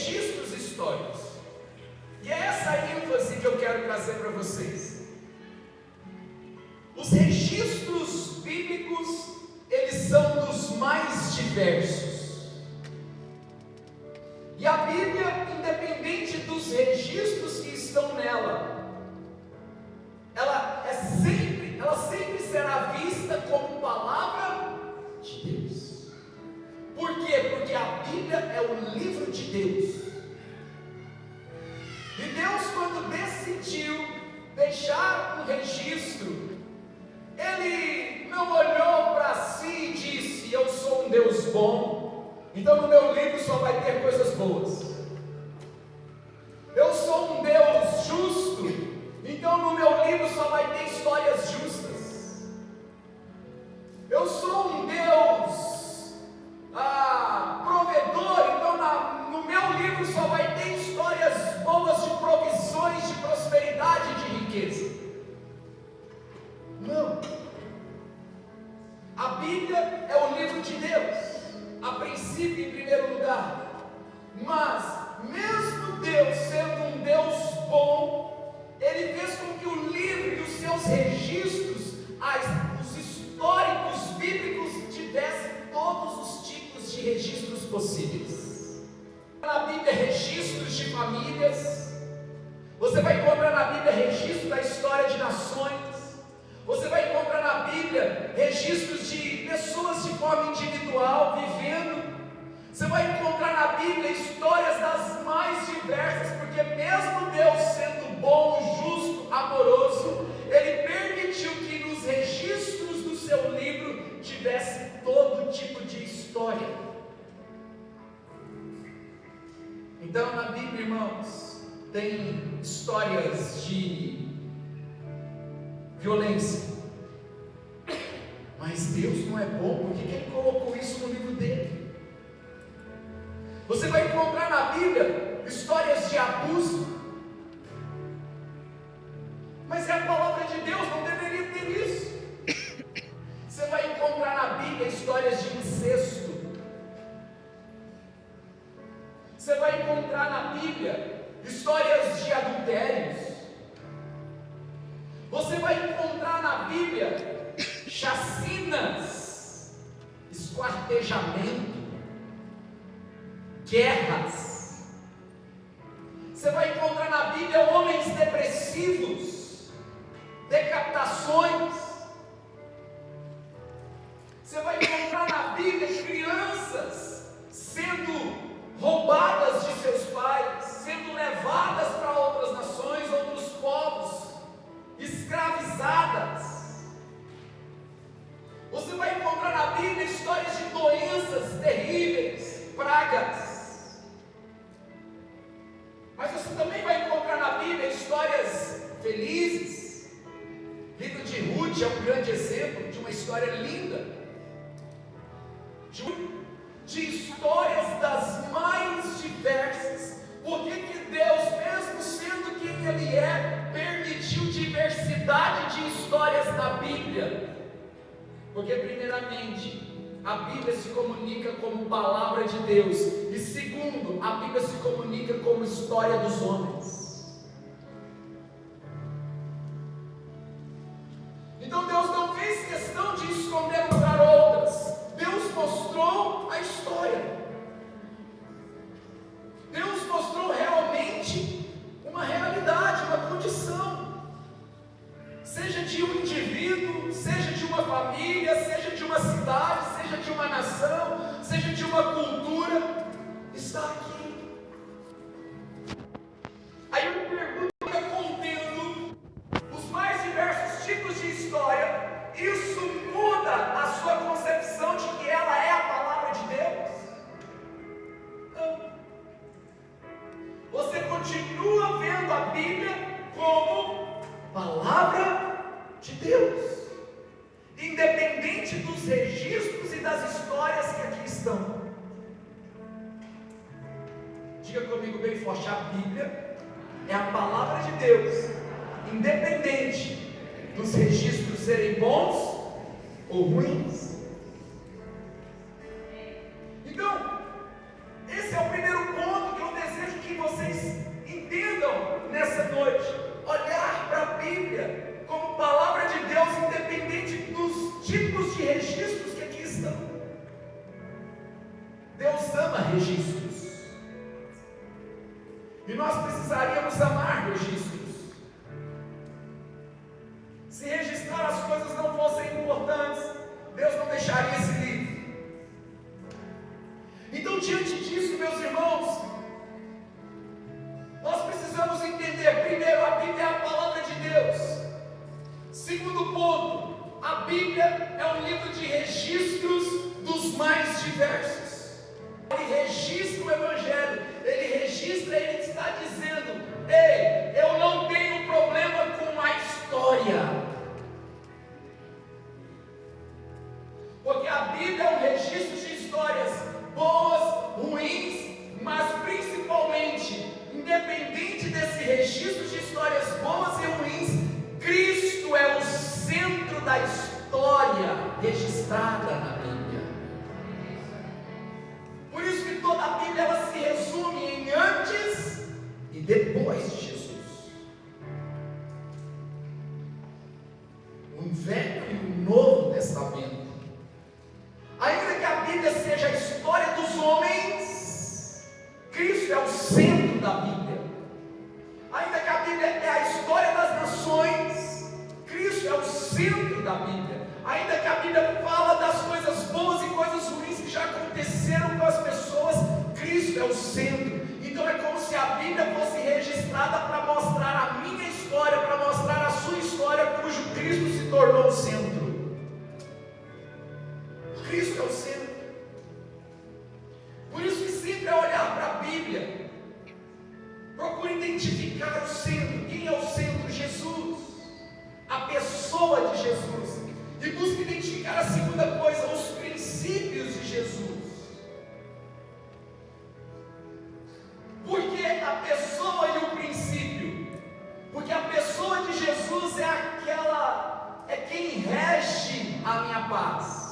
registros históricos. E é essa ênfase que eu quero trazer para vocês. Os registros bíblicos, eles são dos mais diversos. E a Bíblia, independente dos registros que estão nela, ela sempre será vista como palavra de Deus. Por quê? Porque a Bíblia é o livro de Deus. E Deus, quando decidiu deixar um registro, Ele não olhou para si e disse: eu sou um Deus bom, então no meu livro só vai ter coisas boas. Eu sou um Deus justo, então no meu livro só vai ter histórias justas. Eu sou um Deus provedor, então no meu livro só vai ter histórias boas de provisões, de prosperidade, de riqueza. Não. A Bíblia é o livro de Deus, a princípio, em primeiro lugar. Mas, mesmo Deus sendo um Deus bom, Ele fez com que o livro e os seus registros, os históricos bíblicos, tivessem todos os tipos de registros possíveis. Na Bíblia, registros de famílias. Você vai encontrar na Bíblia registro da história de nações. Você vai encontrar na Bíblia registros de pessoas de forma individual vivendo. Você vai encontrar na Bíblia histórias das mais diversas, porque mesmo Deus sendo bom, justo, amoroso, Ele permitiu que nos registros do seu livro tivesse todo tipo de história. Então na Bíblia, irmãos, tem histórias de violência. Mas Deus não é bom, por que Ele colocou isso no livro dele? Você vai encontrar na Bíblia histórias de abuso. Mas é a palavra de Deus, não deveria ter isso. Você vai encontrar na Bíblia histórias de incesto. Você vai encontrar na Bíblia histórias de adultérios. Você vai encontrar na Bíblia chacinas, esquartejamento, guerras. Você vai encontrar na Bíblia homens depressivos, decapitações. Você vai encontrar na Bíblia crianças sendo roubadas de seus pais, sendo levadas para outras nações, outros povos, escravizadas. Você vai encontrar na Bíblia histórias de doenças terríveis, pragas. Mas você também vai encontrar na Bíblia histórias felizes. O livro de Ruth é um grande exemplo de uma história linda, de histórias das mais diversas. Por que Deus, mesmo sendo quem Ele é, permitiu diversidade de histórias na Bíblia? Porque primeiramente, a Bíblia se comunica como palavra de Deus, e segundo, a Bíblia se comunica como história dos homens. Então Deus não fez questão de esconder umas garotas. Deus mostrou a história. Deus mostrou realmente uma realidade, uma condição, seja de um indivíduo, seja de uma família, seja de uma cidade, seja de uma nação, seja de uma cultura, está aqui. Aí eu me pergunto, contendo os mais diversos tipos de história, isso muda a sua concepção de que ela é a palavra de Deus? Não. Você continua vendo a Bíblia como palavra de Deus, independente dos registros e das histórias que aqui estão. Diga comigo bem forte: a Bíblia é a palavra de Deus, independente dos registros serem bons ou ruins. Então, esse é o primeiro ponto que eu desejo Deus ama registros. E nós precisaríamos amar registros. Se registrar as coisas não fossem importantes, Deus não deixaria esse livro. Então, diante disso, meus irmãos, nós precisamos entender, primeiro, a Bíblia é a palavra de Deus. Segundo ponto, a Bíblia é um livro de registros dos mais diversos. Ele registra o Evangelho, ele registra, ele está dizendo: ei, eu não tenho problema com a história. Porque a Bíblia é um registro de histórias boas, ruins, mas principalmente, independente desse registro de histórias boas e ruins, Cristo é o centro da história registrada na Bíblia. Por isso que toda a Bíblia ela se resume em antes e depois de Jesus. O Velho e o Novo Testamento. Ainda que a Bíblia seja a história dos homens, Cristo é o centro da Bíblia. Ainda que a Bíblia é a história das nações, Cristo é o centro da Bíblia. Ainda que a Bíblia fala das coisas boas e coisas ruins que já aconteceram com as pessoas, Cristo é o centro. Então é como se a Bíblia fosse registrada para mostrar a minha história, para mostrar a sua história, cujo Cristo se tornou o centro. Cristo é o centro. Por isso que sempre ao olhar para a Bíblia, procure identificar o centro. Quem é o centro? Jesus. A pessoa de Jesus. E busque identificar a segunda coisa, os princípios de Jesus. Por que a pessoa e o princípio? Porque a pessoa de Jesus é quem rege a minha paz.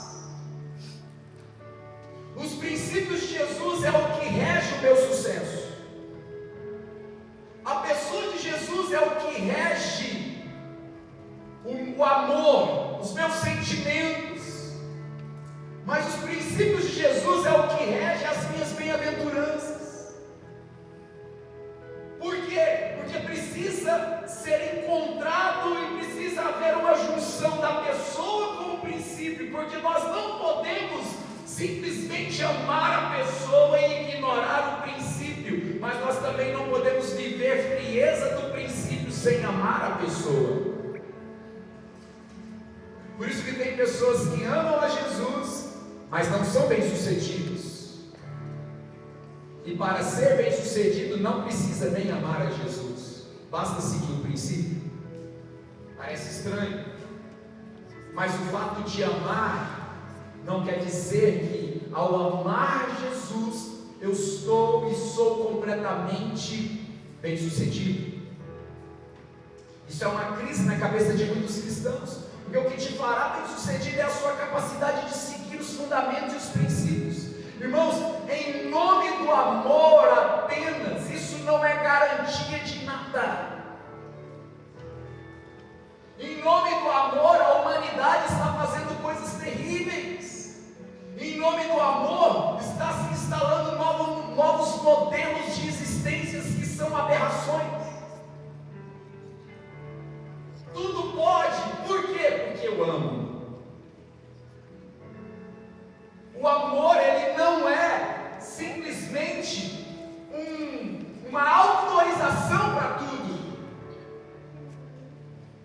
Os princípios de Jesus é o que rege o meu sucesso. A pessoa de Jesus é o que rege o amor, os meus sentimentos. Mas os princípios de Jesus é o que rege as minhas bem-aventuranças. Por quê? Porque precisa ser encontrado e precisa haver uma junção da pessoa com o princípio, porque nós não podemos simplesmente amar a pessoa e ignorar o princípio, mas nós também não podemos viver frieza do princípio sem amar a pessoa. Por isso que tem pessoas que amam a Jesus, mas não são bem-sucedidos. E para ser bem-sucedido não precisa nem amar a Jesus, basta seguir o princípio. Parece estranho, mas o fato de amar não quer dizer que ao amar Jesus eu estou e sou completamente bem-sucedido. Isso é uma crise na cabeça de muitos cristãos, porque o que te fará bem-sucedido é a sua capacidade de seguir os fundamentos e os princípios. Irmãos, em nome do amor apenas, isso não é garantia de nada. Em nome do amor, a humanidade está fazendo coisas terríveis. Em nome do amor, está se instalando novos modelos de existências que são aberrações. Tudo pode, por quê? Porque eu amo. O amor, ele não é simplesmente uma autorização para tudo.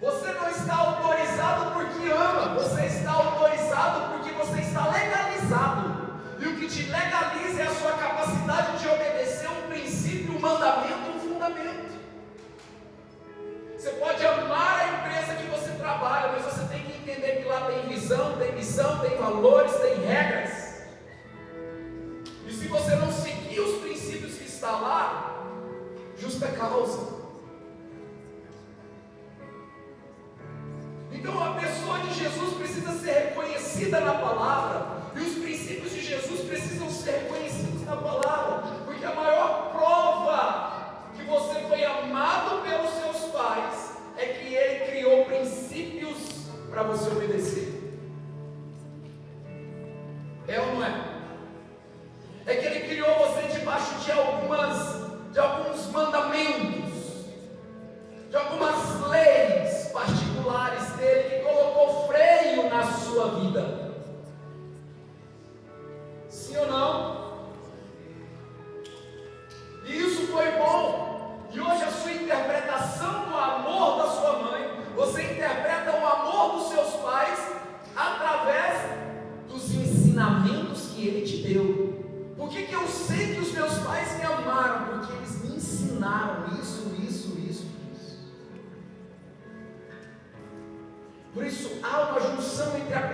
Você não está autorizado porque ama, você está autorizado porque você está legalizado. E o que te legaliza é a sua capacidade de obedecer um princípio, um mandamento, um fundamento. Você pode amar a empresa que você trabalha, mas você tem que entender que lá tem visão, tem missão, tem valores, tem regras. E se você não seguir os princípios que está lá, justa causa. Então a pessoa de Jesus precisa ser reconhecida na palavra, e os princípios de Jesus precisam ser reconhecidos na palavra, porque a maior prova que você foi amado pelos seus pais é que Ele criou princípios para você obedecer. É ou não é? É que Ele há uma junção entre a